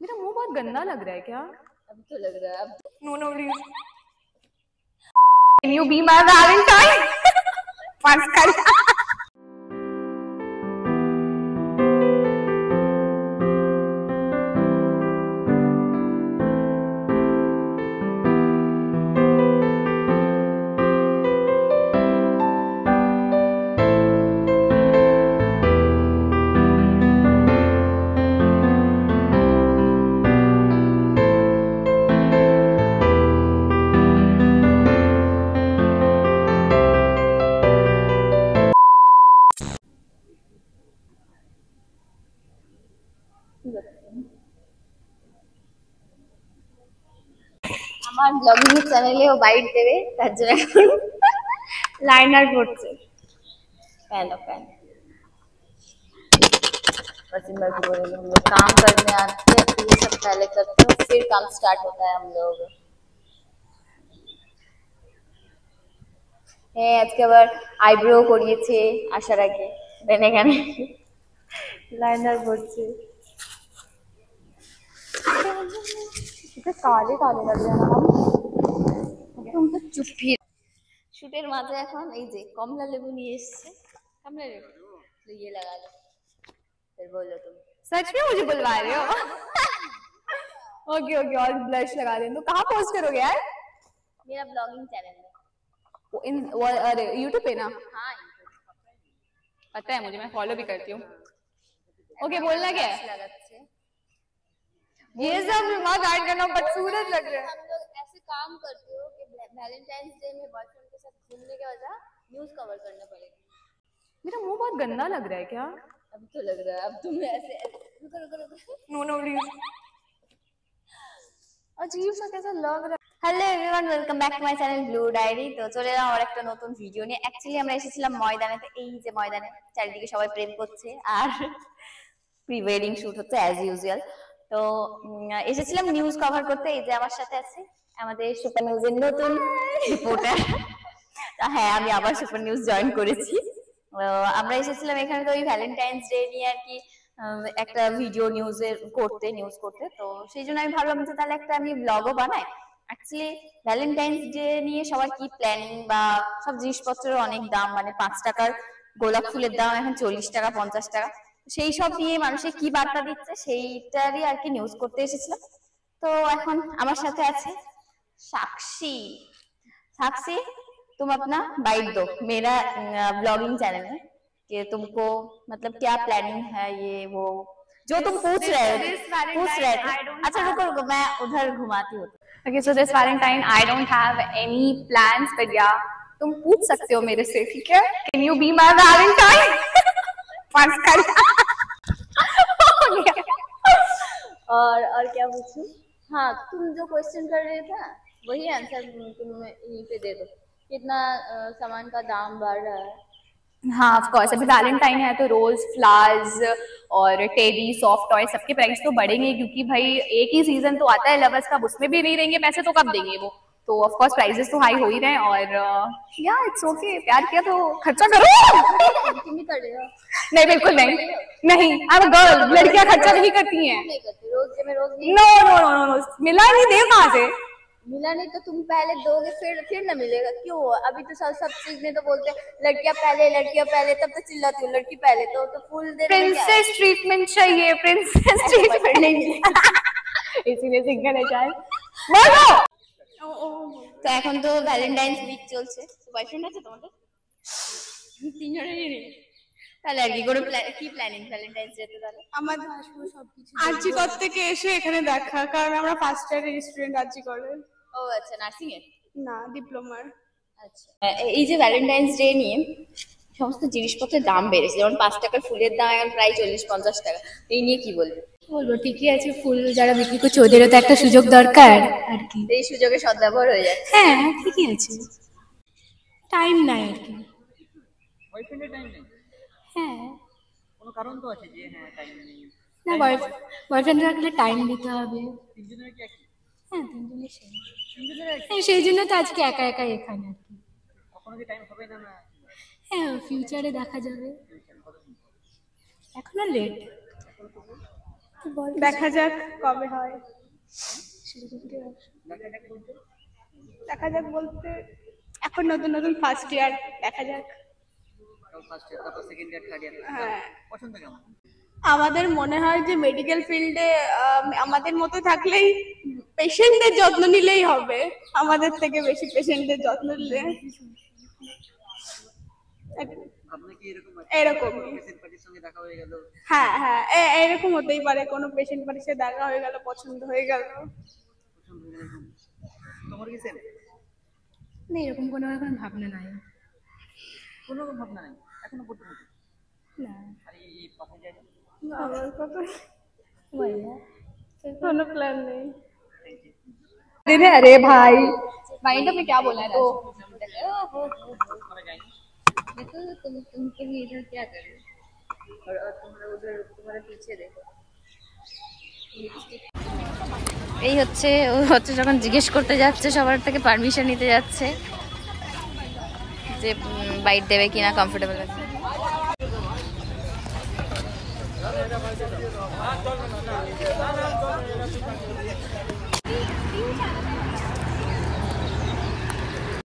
मेरा मुंह बहुत गंदा लग रहा है क्या? अब तो लग रहा है अब। No no please. Can you be my valentine? Pass कर। আমার ব্লগিং চ্যানেলে ও বাইট দেবে তার জন্য এখন লাইনার করছে। पहले पहले बस मैं भी बोल रही हूँ, हम लोग काम करने आते हैं तो ये सब पहले करते हैं फिर काम स्टार्ट होता है हम लोग। হ্যাঁ আজকে আবার আইব্রো করিয়েছে আসার আগে, দেন এখানে লাইনার করছে। इतने काले काले लग रहे हैं ना हम। तुम तो चुप ही। শুটের মাঝে এখন এই যে কমলা লেবু নিয়ে এসেছে, কমলা লেবু तो ये लगा लो, फिर बोलो तुम। सच में मुझे बुलवा रहे हो? ओके ओके, और ब्लश लगा दें तो कहाँ पोस्ट करोगे यार? मेरा ब्लॉगिंग चैनल में। अरे यूट्यूब पे ना? हाँ पता है मुझे, मैं फॉलो भी करती हूँ। ओके बोलना क्या है? ये सब दिमाग ऐड करना बदसूरत लग रहा है। हम लोग ऐसे काम करते हो कि वैलेंटाइंस डे में बॉयफ्रेंड के साथ घूमने के वजह न्यूज़ कवर करना पड़ेगा। मेरा मुंह बहुत गंदा लग रहा है क्या? अब तो लग रहा है अब तुम ऐसे रुको रुको रुको। No no please. अजीब सा कैसा लग रहा है। Hello everyone, welcome back to my channel Blue Diary. তো চলে এলাম আর একটা নতুন ভিডিও নিয়ে। অ্যাকচুয়ালি আমরা এসেছিলাম ময়দানে, তো এই যে ময়দানে চারিদিকে সবাই প্রেম করছে আর প্রি ওয়েডিং শুট হচ্ছে অ্যাজ ইউজুয়াল। তো এসেছিলাম নিউজ কভার করতে। এই যে আমার সাথে আছে আমাদের সুপার নিউজের নতুন রিপোর্টার। হ্যাঁ আমি আবার সুপার নিউজ জয়েন করেছি। আমরা এসেছিলাম এখানে তো ওই ভ্যালেন্টাইন্স ডে নিয়ে আর কি একটা ভিডিও নিউজ করতে। তো সেই জন্য আমি ভাবলাম যে তাহলে একটা আমি ব্লগও বানাই। অ্যাকচুয়ালি ভ্যালেন্টাইন্স ডে নিয়ে সবার কি প্ল্যানিং বা সব জিনিসপত্রের অনেক দাম, মানে 5 টাকার গোলাপ ফুলের দাম এখন 40 টাকা 50 টাকা। সেই সব নিয়ে মানুষের কি বার্তা দিচ্ছে সেইটারই আর কি নিউজ করতে এসেছিলাম। তো এখন আমার সাথে আছে সাক্ষী। साक्षी तुम अपना बाइट दो मेरा ब्लॉगिंग चैनल में कि तुमको मतलब क्या प्लानिंग है ये वो जो तुम पूछ रहे थे। अच्छा रुको रुको मैं उधर घुमाती हूँ। Okay, so this Valentine I don't have any plans, but yeah, तुम पूछ सकते हो मेरे से, ठीक है? Can you be my Valentine? पास कर। और क्या पूछूं? हाँ तुम जो क्वेश्चन कर रहे थे वही आंसर तुम यहीं पे दे दो। कितना सामान का दाम बढ़ रहा है? हाँ ऑफ कोर्स, अभी वैलेंटाइन है तो रोज फ्लावर्स और टेडी सॉफ्ट टॉय सबके प्राइस तो बढ़ेंगे, क्योंकि भाई एक ही सीजन तो आता है लवर्स का, उसमें भी नहीं रहेंगे पैसे तो कब देंगे वो। तो ऑफ कोर्स प्राइसेस तो हाई हो ही रहे हैं। और या इट्स ओके, प्यार किया तो खर्चा करो। तुम ही कर रहे हो? नहीं बिल्कुल नहीं, नहीं आई एम अ गर्ल, लड़कियां खर्चा नहीं करती हैं। नहीं करती, रोज के में रोज नहीं। नो नो नो नो, मिला नहीं दे कहाँ से? मिला नहीं तो तुम पहले दोगे फिर ना मिलेगा क्यों? अभी तो सब चीज में तो बोलते हैं लड़कियां पहले, तब तो चिल्लाती हूँ लड़की पहले। तो फुल दे प्रिंसेस ट्रीटमेंट चाहिए, प्रिंसेस ट्रीटमेंट नहीं इसीलिए सिंगल है शायद। बोलो। তো এখন তো ভ্যালেন্টাইন্স উইক চলছে, বয়ফ্রেন্ড আছে তোমাদের? তিনজনেরই নেই। তাহলে আর কি কোনো কি প্ল্যানিং ভ্যালেন্টাইন্স ডে তে? তাহলে আমাদের আসলে সবকিছু আরজিকর থেকে এসে এখানে দেখা, কারণ আমরা ফার্স্ট ইয়ারের স্টুডেন্ট আরজিকরের। ও আচ্ছা, নার্সিং এর না ডিপ্লোমার। আচ্ছা এই যে ভ্যালেন্টাইন্স ডে নিয়ে সমস্ত জিনিসপত্রের দাম বেড়েছে, যেমন 5 টাকার ফুলের দাম এখন প্রায় 40-50 টাকা। এই নিয়ে কি বলবো? বলবো ঠিকই আছে, ফুল যারা বিক্রি করছে ওদেরও তো একটা সুযোগ দরকার আর কি। এই সুযোগে সদ্ব্যবহার হয়ে যাচ্ছে। হ্যাঁ ঠিকই আছে, টাইম নাই আর কি। বয়ফ্রেন্ডের টাইম নেই? হ্যাঁ কোনো কারণ তো আছে যে হ্যাঁ টাইম নেই। না বয়ফ্রেন্ড রাখলে টাইম দিতে হবে। তিনজনের কি একই? হ্যাঁ তিনজনের সেম। তিনজনের একই? হ্যাঁ সেই জন্য তো আজকে একা একা এখানে আর কি। কখনো কি টাইম হবে না? না হ্যাঁ ফিউচারে দেখা যাবে, এখনো লেট। দেখা যাক কবে হয়। দেখা যাক বলতে এখন নতুন নতুন ফার্স্ট ইয়ার, দেখা যাক। ফার্স্ট ইয়ার, তারপর সেকেন্ড ইয়ার, থার্ড ইয়ার। হ্যাঁ, পছন্দ কেমন? আমাদের মনে হয় যে মেডিকেল ফিল্ডে আমাদের মতো থাকলেই পেশেন্টদের যত্ন নিলেই হবে, আমাদের থেকে বেশি পেশেন্টদের যত্ন নিলে আপনার কি এরকম এরকমই। পেশেন্ট পার্টির সঙ্গে দেখা হয়ে গেল? হ্যাঁ হ্যাঁ, এরকম হতেই পারে, কোনো পেশেন্ট পার্টির সাথে দেখা হয়ে গেল, পছন্দ হয়ে গেল। পছন্দ হয়ে গেল। তোমার কি সেম? না, এরকম কোনো এখন ভাবনা নাই। কোনো ভাবনা নাই এখনো পর্যন্ত? না, আর এই পাশে যাই আমার কথা কোনো প্ল্যান নেই। अरे भाई माइंड में क्या बोला है तो আমরা যাই। तुम इधर क्या कर रहे हो और तुम्हारा उधर तुम्हारे पीछे देखो। এই হচ্ছে ও হচ্ছে যখন জিজ্ঞেস করতে যাচ্ছে সবার থেকে পারমিশন নিতে যাচ্ছে যে বাইট দেবে কিনা, কমফোর্টেবল আছে।